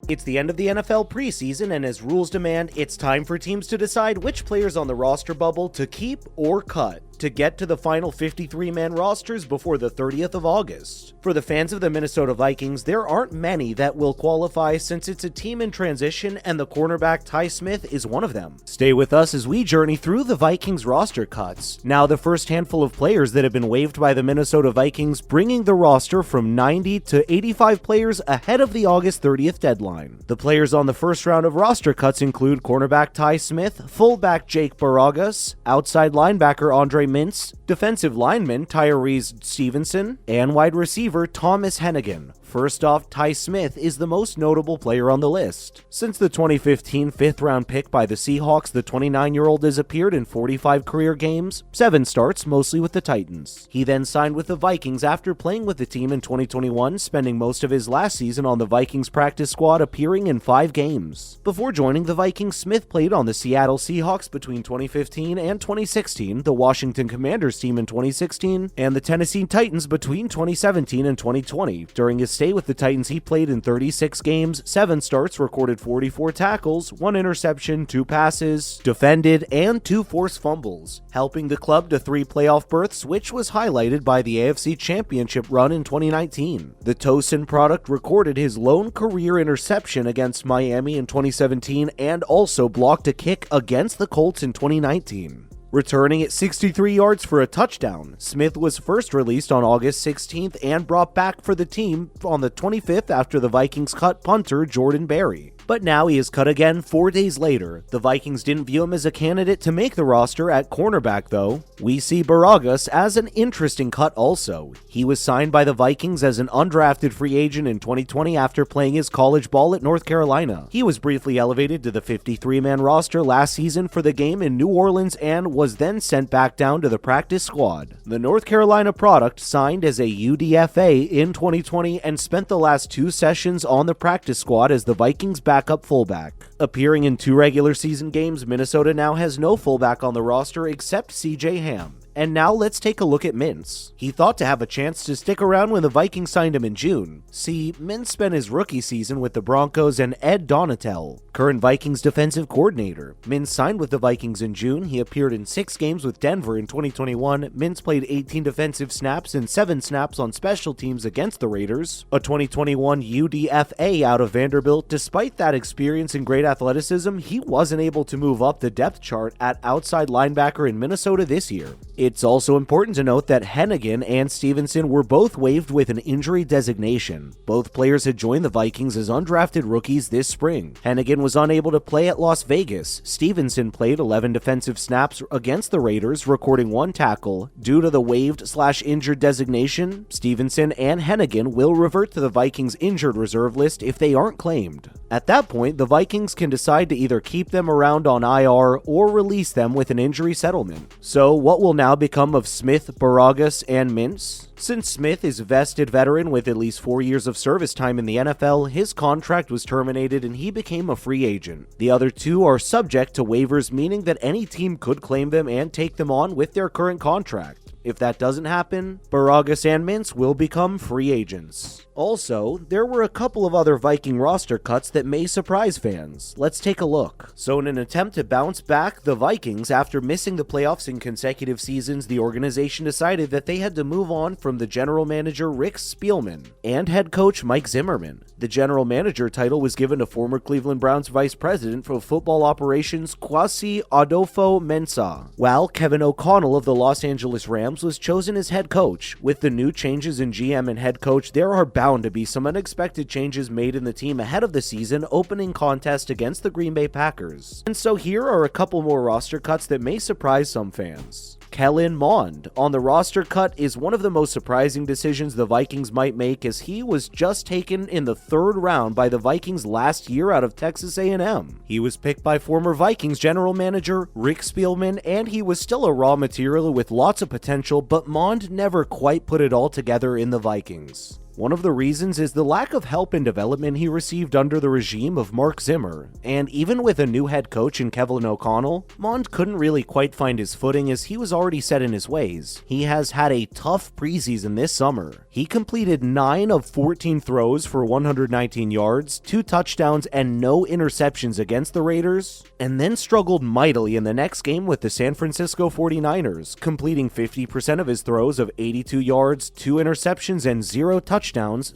It's the end of the NFL preseason, and as rules demand, it's time for teams to decide which players on the roster bubble to keep or cut to get to the final 53-man rosters before the 30th of August. For the fans of the Minnesota Vikings, there aren't many that will qualify since it's a team in transition and the cornerback Ty Smith is one of them. Stay with us as we journey through the Vikings roster cuts. Now the first handful of players that have been waived by the Minnesota Vikings, bringing the roster from 90 to 85 players ahead of the August 30th deadline. The players on the first round of roster cuts include cornerback Ty Smith, fullback Jake Bargas, outside linebacker Andre Mintz, defensive lineman Tyrese Stevenson, and wide receiver Thomas Hennigan. First off, Ty Smith is the most notable player on the list. Since the 2015 fifth-round pick by the Seahawks, the 29-year-old has appeared in 45 career games, 7 starts, mostly with the Titans. He then signed with the Vikings after playing with the team in 2021, spending most of his last season on the Vikings practice squad, appearing in 5 games. Before joining the Vikings, Smith played on the Seattle Seahawks between 2015 and 2016, the Washington Commanders team in 2016, and the Tennessee Titans between 2017 and 2020. During his stay with the Titans, he played in 36 games, 7 starts, recorded 44 tackles, 1 interception, 2 passes, defended, and 2 forced fumbles, helping the club to 3 playoff berths, which was highlighted by the AFC Championship run in 2019. The Tosin product recorded his lone career interception against Miami in 2017 and also blocked a kick against the Colts in 2019. Returning at 63 yards for a touchdown, Smith was first released on August 16th and brought back for the team on the 25th after the Vikings cut punter Jordan Berry. But now he is cut again 4 days later. The Vikings didn't view him as a candidate to make the roster at cornerback though. We see Bargas as an interesting cut also. He was signed by the Vikings as an undrafted free agent in 2020 after playing his college ball at North Carolina. He was briefly elevated to the 53-man roster last season for the game in New Orleans and was then sent back down to the practice squad. The North Carolina product signed as a UDFA in 2020 and spent the last 2 sessions on the practice squad as the Vikings backup fullback. Appearing in 2 regular season games, Minnesota now has no fullback on the roster except CJ Ham. And now let's take a look at Mintz. He thought to have a chance to stick around when the Vikings signed him in June. See, Mintz spent his rookie season with the Broncos and Ed Donatel, current Vikings defensive coordinator. Mintz signed with the Vikings in June. He appeared in 6 games with Denver in 2021. Mintz played 18 defensive snaps and 7 snaps on special teams against the Raiders. A 2021 UDFA out of Vanderbilt. Despite that experience and great athleticism, he wasn't able to move up the depth chart at outside linebacker in Minnesota this year. It's also important to note that Hennigan and Stevenson were both waived with an injury designation. Both players had joined the Vikings as undrafted rookies this spring. Hennigan was unable to play at Las Vegas. Stevenson played 11 defensive snaps against the Raiders, recording 1 tackle. Due to the waived/injured designation, Stevenson and Hennigan will revert to the Vikings injured reserve list if they aren't claimed. At that point, the Vikings can decide to either keep them around on IR or release them with an injury settlement. So what will now become of Smith, Bargas, and Mintz? Since Smith is a vested veteran with at least 4 years of service time in the NFL, his contract was terminated and he became a free agent. The other 2 are subject to waivers, meaning that any team could claim them and take them on with their current contract. If that doesn't happen, Bargas and Mintz will become free agents. Also, there were a couple of other Viking roster cuts that may surprise fans. Let's take a look. So in an attempt to bounce back the Vikings after missing the playoffs in consecutive seasons, the organization decided that they had to move on from the general manager Rick Spielman and head coach Mike Zimmerman. The general manager title was given to former Cleveland Browns vice president for football operations Kwesi Adolfo Mensah, while Kevin O'Connell of the Los Angeles Rams was chosen as head coach. With the new changes in GM and head coach, there are bound to be some unexpected changes made in the team ahead of the season opening contest against the Green Bay Packers. And so here are a couple more roster cuts that may surprise some fans. Kellen Mond on the roster cut is one of the most surprising decisions the Vikings might make, as he was just taken in the 3rd round by the Vikings last year out of Texas A&M. He was picked by former Vikings general manager Rick Spielman, and he was still a raw material with lots of potential, but Mond never quite put it all together in the Vikings. One of the reasons is the lack of help and development he received under the regime of Mark Zimmer, and even with a new head coach in Kevin O'Connell, Mond couldn't really quite find his footing as he was already set in his ways. He has had a tough preseason this summer. He completed 9 of 14 throws for 119 yards, 2 touchdowns, and no interceptions against the Raiders, and then struggled mightily in the next game with the San Francisco 49ers, completing 50% of his throws of 82 yards, 2 interceptions, and 0 touchdowns.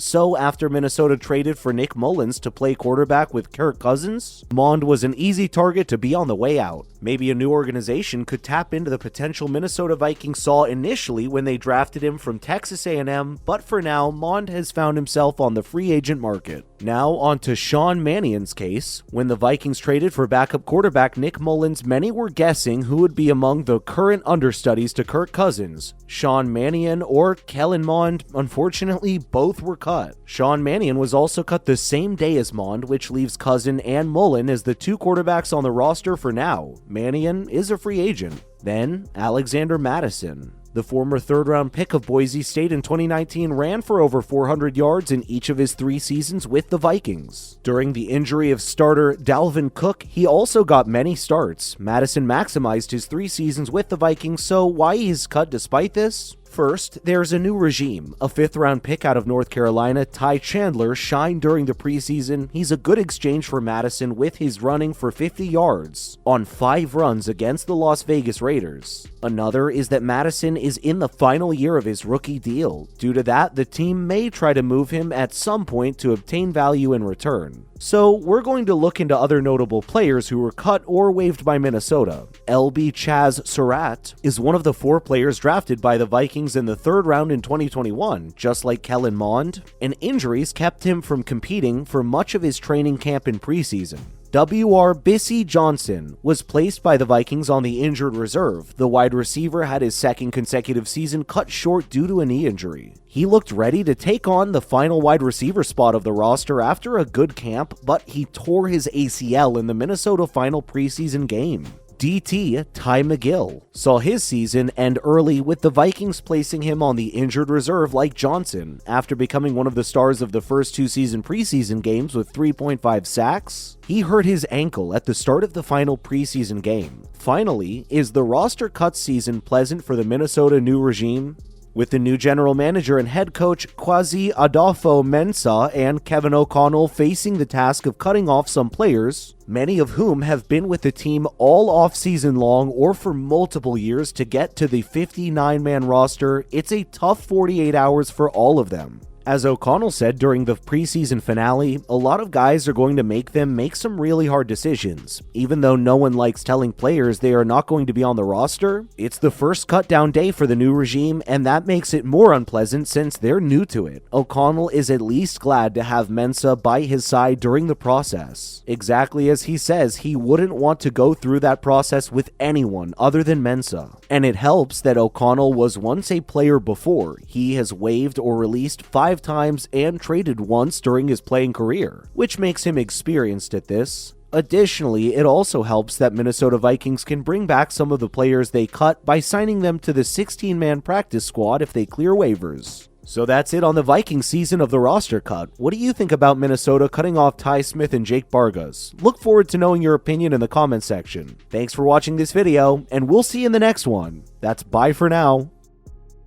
So after Minnesota traded for Nick Mullins to play quarterback with Kirk Cousins, Mond was an easy target to be on the way out. Maybe a new organization could tap into the potential Minnesota Vikings saw initially when they drafted him from Texas A&M, but for now, Mond has found himself on the free agent market. Now on to Sean Mannion's case. When the Vikings traded for backup quarterback Nick Mullins, many were guessing who would be among the current understudies to Kirk Cousins, Sean Mannion or Kellen Mond. Unfortunately, both were cut. Sean Mannion was also cut the same day as Mond, which leaves Cousin and Mullen as the 2 quarterbacks on the roster for now. Mannion is a free agent. Then, Alexander Mattison. The former third-round pick of Boise State in 2019 ran for over 400 yards in each of his 3 seasons with the Vikings. During the injury of starter Dalvin Cook, he also got many starts. Mattison maximized his 3 seasons with the Vikings, so why he's cut despite this? First, there's a new regime. A 5th-round pick out of North Carolina, Ty Chandler, shined during the preseason. He's a good exchange for Mattison with his running for 50 yards on 5 runs against the Las Vegas Raiders. Another is that Mattison is in the final year of his rookie deal. Due to that, the team may try to move him at some point to obtain value in return. So we're going to look into other notable players who were cut or waived by Minnesota. LB Chaz Surratt is one of the 4 players drafted by the Vikings in the 3rd round in 2021, just like Kellen Mond, and injuries kept him from competing for much of his training camp in preseason. W.R. Bissy Johnson was placed by the Vikings on the injured reserve. The wide receiver had his 2nd consecutive season cut short due to a knee injury. He looked ready to take on the final wide receiver spot of the roster after a good camp, but he tore his ACL in the Minnesota final preseason game. DT Ty McGill saw his season end early, with the Vikings placing him on the injured reserve like Johnson. After becoming one of the stars of the first 2 preseason games with 3.5 sacks, he hurt his ankle at the start of the final preseason game. Finally, is the roster cut season pleasant for the Minnesota new regime? With the new general manager and head coach Kwesi Adolfo-Mensah and Kevin O'Connell facing the task of cutting off some players, many of whom have been with the team all off-season long or for multiple years to get to the 59-man roster, it's a tough 48 hours for all of them. As O'Connell said during the preseason finale, a lot of guys are going to make some really hard decisions. Even though no one likes telling players they are not going to be on the roster, it's the first cut down day for the new regime, and that makes it more unpleasant since they're new to it. O'Connell is at least glad to have Mensah by his side during the process. Exactly as he says, he wouldn't want to go through that process with anyone other than Mensah. And it helps that O'Connell was once a player before. He has waived or released 5 times and traded once during his playing career, which makes him experienced at this. Additionally, it also helps that Minnesota Vikings can bring back some of the players they cut by signing them to the 16-man practice squad if they clear waivers. So that's it on the Vikings season of the roster cut. What do you think about Minnesota cutting off Ty Smith and Jake Bargas? Look forward to knowing your opinion in the comment section. Thanks for watching this video, and we'll see you in the next one. That's bye for now.